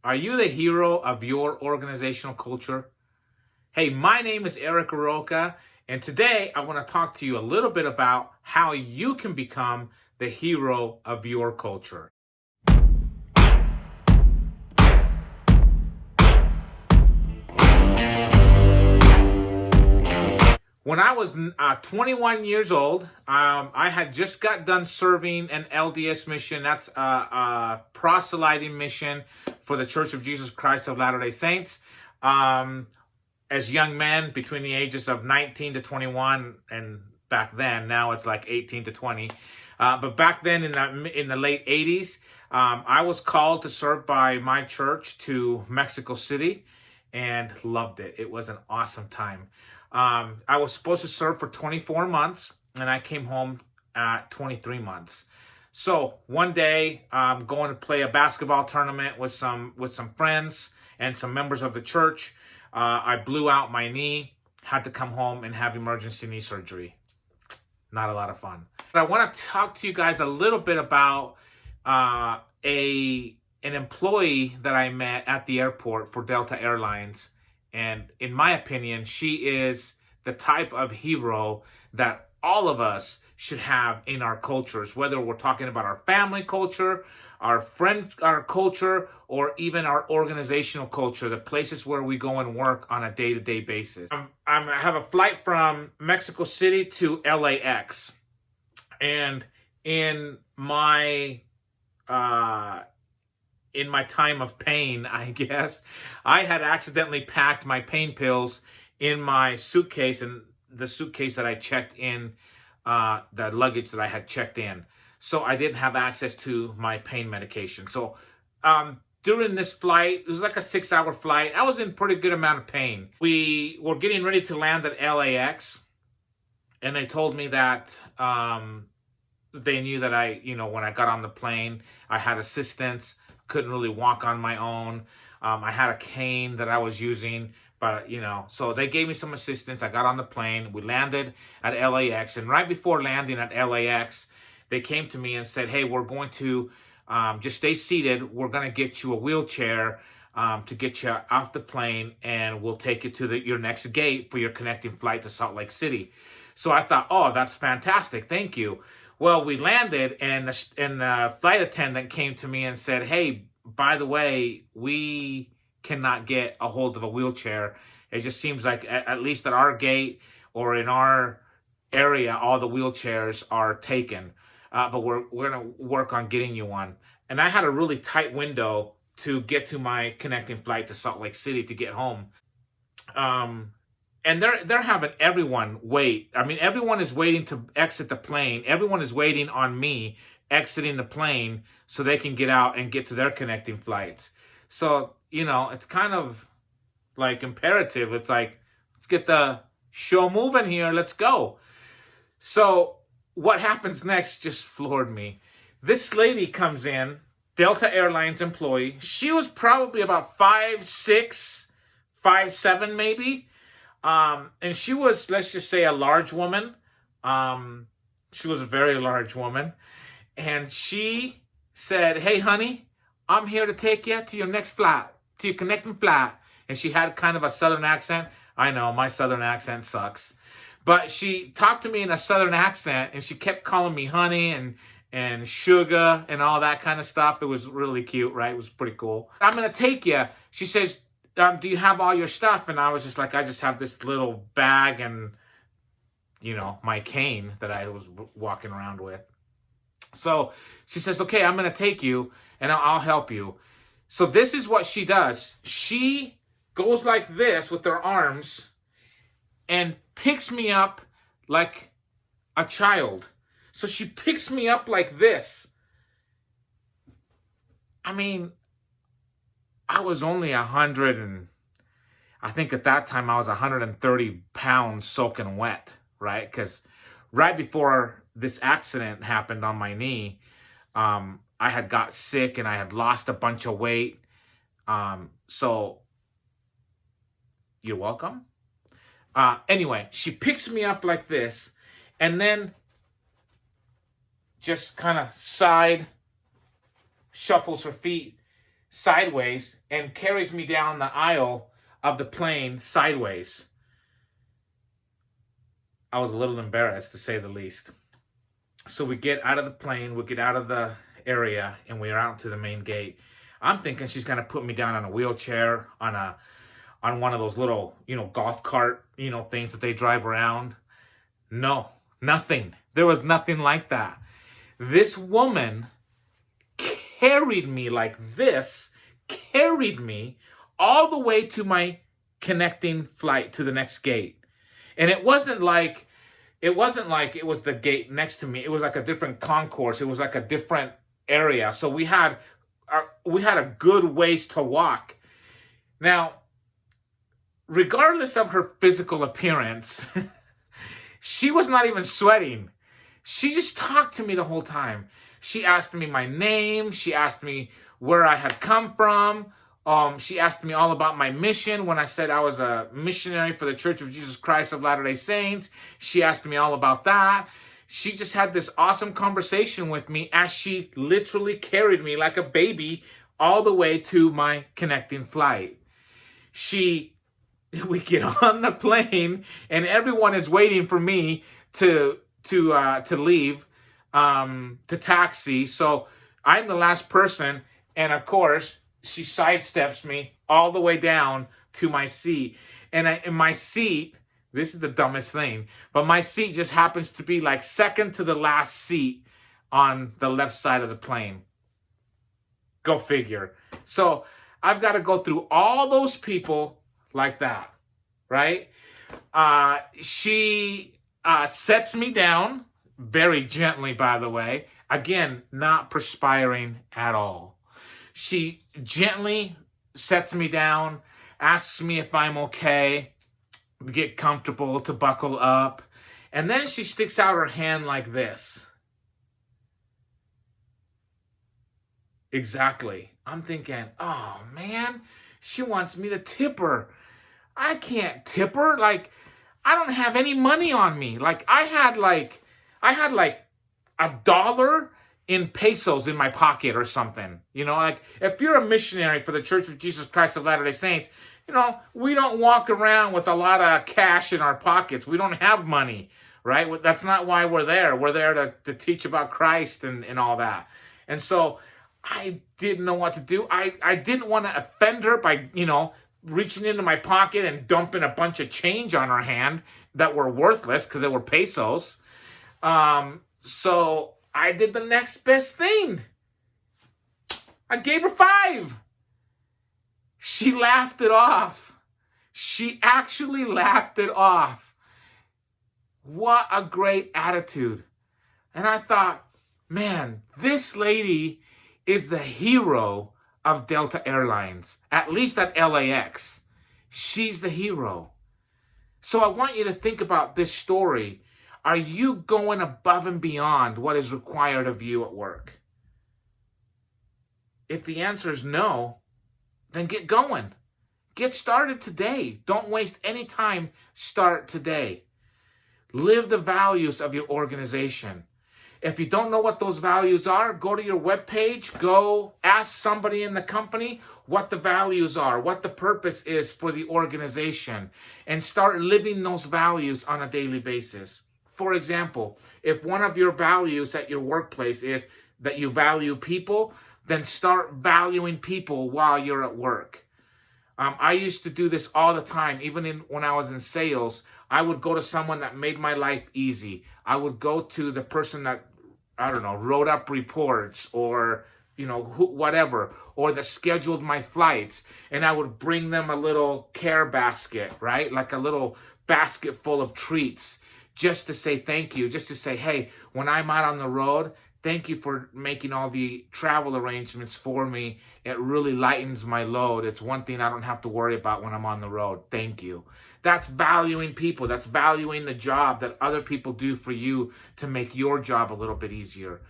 Are you the hero of your organizational culture? Hey, my name is Aroca, and today I want to talk to you a little bit about how you can become the hero of your culture. When I was 21 years old, I had just got done serving an LDS mission. That's a proselyting mission for the Church of Jesus Christ of Latter-day Saints. As young men between the ages of 19 to 21, and back then, now it's like 18 to 20. But back then in the late 80s, I was called to serve by my church to Mexico City and loved it. It was an awesome time. I was supposed to serve for 24 months, and I came home at 23 months. So one day, I'm going to play a basketball tournament with some friends and some members of the church. I blew out my knee, had to come home and have emergency knee surgery. Not a lot of fun. But I want to talk to you guys a little bit about an employee that I met at the airport for Delta Airlines. And in my opinion, she is the type of hero that all of us should have in our cultures, whether we're talking about our family culture, our culture, or even our organizational culture, the places where we go and work on a day-to-day basis. I have a flight from Mexico City to LAX. And in my time of pain, I guess, I had accidentally packed my pain pills in my suitcase, and the suitcase that I checked in, the luggage that I had checked in. So I didn't have access to my pain medication. So during this flight, it was like a 6-hour flight. I was in pretty good amount of pain. We were getting ready to land at LAX, and they told me that they knew that when I got on the plane, I had assistance. Couldn't really walk on my own. I had a cane that I was using, but so they gave me some assistance. I got on the plane. We landed at LAX, and right before landing at LAX, they came to me and said, "Hey, we're going to just stay seated. We're going to get you a wheelchair to get you off the plane, and we'll take you to your next gate for your connecting flight to Salt Lake City." So I thought, "Oh, that's fantastic. Thank you." Well, we landed, and the flight attendant came to me and said, "Hey, by the way, we cannot get a hold of a wheelchair. It just seems like at least at our gate or in our area, all the wheelchairs are taken. But we're going to work on getting you one." And I had a really tight window to get to my connecting flight to Salt Lake City to get home. And they're having everyone wait. I mean, everyone is waiting to exit the plane. Everyone is waiting on me exiting the plane so they can get out and get to their connecting flights. So, it's kind of like imperative. It's like, let's get the show moving here. Let's go. So what happens next just floored me. This lady comes in, Delta Airlines employee. She was probably about 5'6", 5'7", maybe. And she was, let's just say, a large woman. She was a very large woman. And she said, "Hey, honey, I'm here to take you to your next flight, to your connecting flight." And she had kind of a Southern accent. I know, my Southern accent sucks. But she talked to me in a Southern accent, and she kept calling me honey and sugar and all that kind of stuff. It was really cute, right? It was pretty cool. "I'm going to take you." She says, "Do you have all your stuff?" And I was just like, "I just have this little bag and, my cane that I was walking around with." So she says, "Okay, I'm going to take you and I'll help you." So this is what she does. She goes like this with her arms and picks me up like a child. So she picks me up like this. I mean, I was only I think at that time I was 130 pounds soaking wet, right? Because right before this accident happened on my knee, I had got sick and I had lost a bunch of weight. So you're welcome. Anyway, she picks me up like this and then just kind of shuffles her feet sideways and carries me down the aisle of the plane sideways. I was a little embarrassed, to say the least. So we get out of the plane, we get out of the area, and we're out to the main gate. I'm thinking she's gonna put me down on a wheelchair, on one of those little, golf cart, things that they drive around. No, nothing. There was nothing like that. This woman carried me like this, carried me all the way to my connecting flight to the next gate. And it wasn't like it was the gate next to me. It was like a different concourse. It was like a different area. So we had a good ways to walk. Now, regardless of her physical appearance, she was not even sweating. She just talked to me the whole time. She asked me my name. She asked me where I had come from. She asked me all about my mission when I said I was a missionary for the Church of Jesus Christ of Latter-day Saints. She asked me all about that. She just had this awesome conversation with me as she literally carried me like a baby all the way to my connecting flight. We get on the plane and everyone is waiting for me to leave, to taxi. So I'm the last person, and of course she sidesteps me all the way down to my seat. And in my seat, this is the dumbest thing, but my seat just happens to be like second to the last seat on the left side of the plane. Go figure. So I've got to go through all those people like that, right? She sets me down very gently, by the way. Again, not perspiring at all. She gently sets me down, asks me if I'm okay, get comfortable, to buckle up. And then she sticks out her hand like this. Exactly. I'm thinking, oh man, she wants me to tip her. I can't tip her. Like, I don't have any money on me. Like, I had like $1 in pesos in my pocket or something. Like, if you're a missionary for the Church of Jesus Christ of Latter-day Saints, we don't walk around with a lot of cash in our pockets. We don't have money, right? That's not why we're there. We're there to teach about Christ and all that. And so I didn't know what to do. I didn't want to offend her by, reaching into my pocket and dumping a bunch of change on her hand that were worthless because they were pesos. So I did the next best thing. I gave her 5. She laughed it off. She actually laughed it off. What a great attitude. And I thought, man, this lady is the hero of Delta Airlines, at least at LAX. She's the hero. So I want you to think about this story. Are you going above and beyond what is required of you at work? If the answer is no, then get going. Get started today. Don't waste any time. Start today. Live the values of your organization. If you don't know what those values are, go to your webpage, go ask somebody in the company what the values are, what the purpose is for the organization, and start living those values on a daily basis. For example, if one of your values at your workplace is that you value people, then start valuing people while you're at work. I used to do this all the time, even when I was in sales. I would go to someone that made my life easy. I would go to the person that, wrote up reports or, whatever, or that scheduled my flights. And I would bring them a little care basket, right? Like a little basket full of treats, just to say thank you, just to say, hey, when I'm out on the road, thank you for making all the travel arrangements for me. It really lightens my load. It's one thing I don't have to worry about when I'm on the road. Thank you. That's valuing people. That's valuing the job that other people do for you to make your job a little bit easier.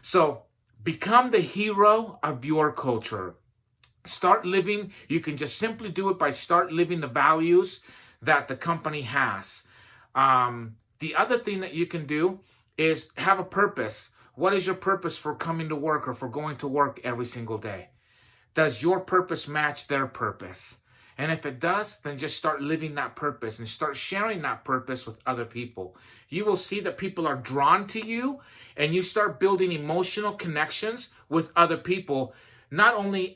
So become the hero of your culture. Start living. You can just simply do it by start living the values that the company has. The other thing that you can do is have a purpose. What is your purpose for coming to work or for going to work every single day? Does your purpose match their purpose? And if it does, then just start living that purpose and start sharing that purpose with other people. You will see that people are drawn to you, and you start building emotional connections with other people, not only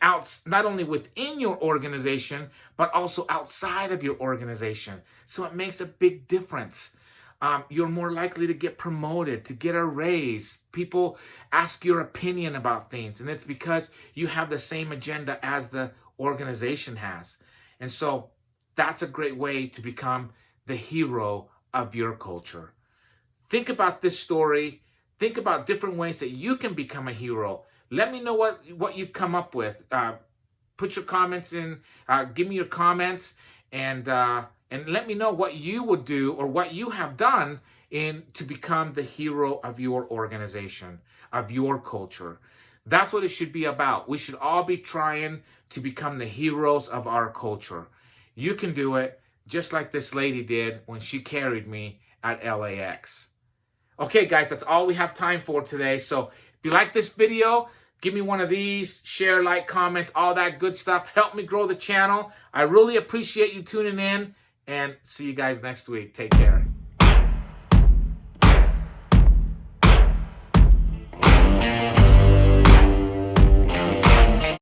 within your organization, but also outside of your organization. So it makes a big difference. You're more likely to get promoted, to get a raise. People ask your opinion about things, and it's because you have the same agenda as the organization has. And so that's a great way to become the hero of your culture. Think about this story. Think about different ways that you can become a hero. Let me know what you've come up with. Put your comments in. Give me your comments, and let me know what you would do or what you have done to become the hero of your organization, of your culture. That's what it should be about. We should all be trying to become the heroes of our culture. You can do it just like this lady did when she carried me at LAX. Okay, guys, that's all we have time for today. So if you like this video, give me one of these, share, like, comment, all that good stuff. Help me grow the channel. I really appreciate you tuning in, and see you guys next week. Take care.